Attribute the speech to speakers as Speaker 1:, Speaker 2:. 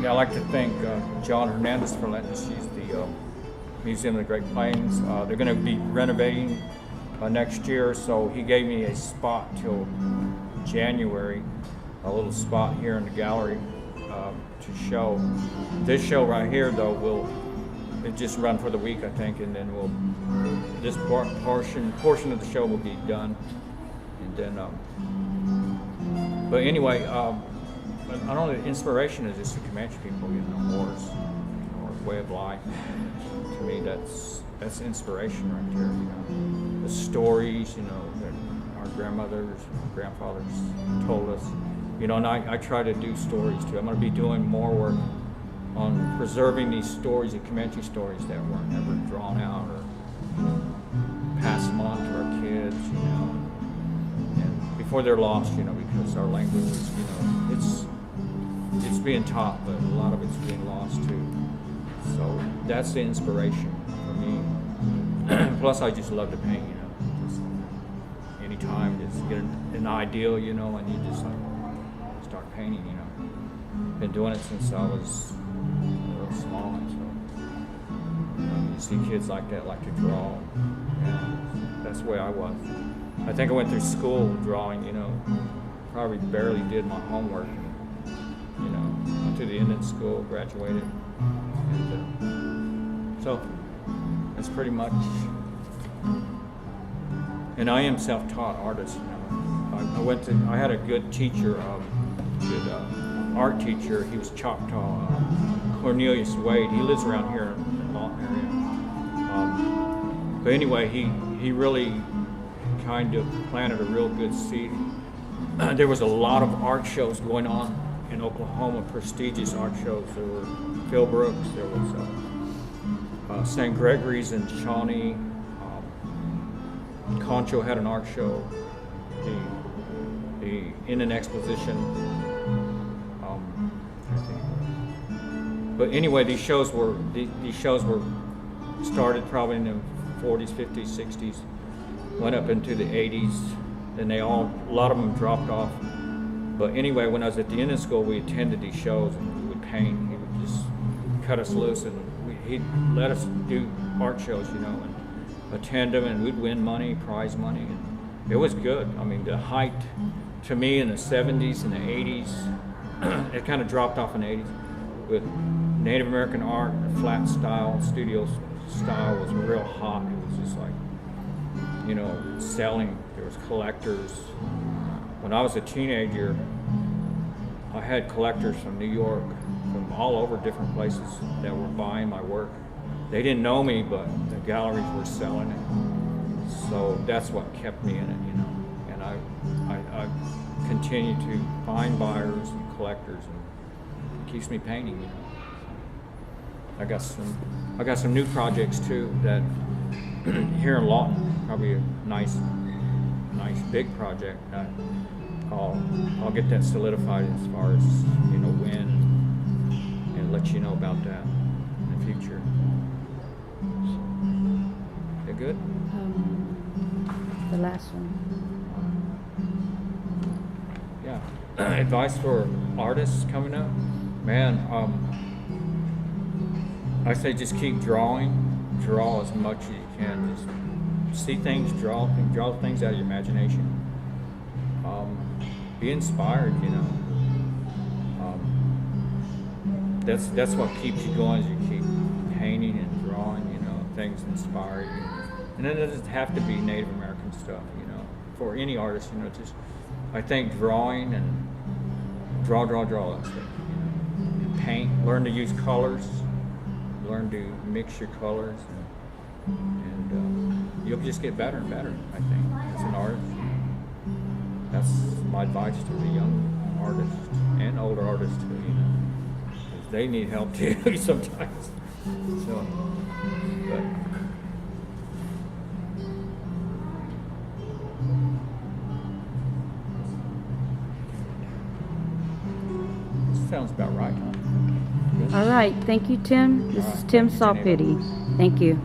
Speaker 1: Yeah, I'd like to thank John Hernandez for letting us use the Museum of the Great Plains. They're going to be renovating next year, so he gave me a spot till January, a little spot here in the gallery to show. This show right here, though, will just run for the week, I think, and then this portion of the show will be done, and then. But anyway, I don't know. The inspiration is just the Comanche people, wars, or way of life. To me, that's inspiration right there. The stories, that our grandmothers, grandfathers told us. And I try to do stories too. I'm going to be doing more work on preserving these stories, the Comanche stories that weren't ever drawn out or passed them on to our kids, and before they're lost, because our language is, it's being taught, but a lot of it's being lost too. So that's the inspiration for me. Plus, I just love to paint, just anytime, just get an ideal, and you just start painting, Been doing it since I was real small, so you see kids like that like to draw. That's the way I was. I think I went through school drawing, probably barely did my homework. Went to the Indian school, graduated, and so that's pretty much. And I am self-taught artist. I had a good teacher, good art teacher. He was Choctaw, Cornelius Wade. He lives around here in the Lawton area. But anyway, he really kind of planted a real good seed. There was a lot of art shows going on in Oklahoma, prestigious art shows. There were Phil Brooks, there was St. Gregory's in Shawnee. Concho had an art show. The Indian Exposition. But anyway, these shows were started probably in the 40s, 50s, 60s, went up into the 80s, and a lot of them dropped off. But anyway, when I was at the Indian school, we attended these shows and we would paint. He would just cut us loose, and he'd let us do art shows, and attend them, and we'd win money, prize money. And it was good. I mean, the height to me in the 70s and the 80s, it kind of dropped off in the 80s with Native American art, flat style, studio style was real hot. It was just like, selling. There was collectors. When I was a teenager, I had collectors from New York, from all over different places that were buying my work. They didn't know me, but the galleries were selling it. So that's what kept me in it, And I continue to find buyers and collectors, and it keeps me painting, I got some new projects too that here in Lawton, probably a nice big project. I'll get that solidified as far as when, and let you know about that in the future. They're good.
Speaker 2: The last one.
Speaker 1: Yeah. Advice for artists coming up, man. I say just keep drawing. Draw as much as you can. Just see things, draw things out of your imagination. Be inspired, That's what keeps you going, as you keep painting and drawing, things inspire you. And then it doesn't have to be Native American stuff, for any artist, just, I think drawing and draw that stuff, and paint, learn to use colors, learn to mix your colors, and you'll just get better and better, I think, as an artist. That's my advice to the young artists and older artists too, because they need help too sometimes. So, but sounds about right, huh?
Speaker 2: All right. Thank you, Tim. This is Tim Saupitty. Thank you.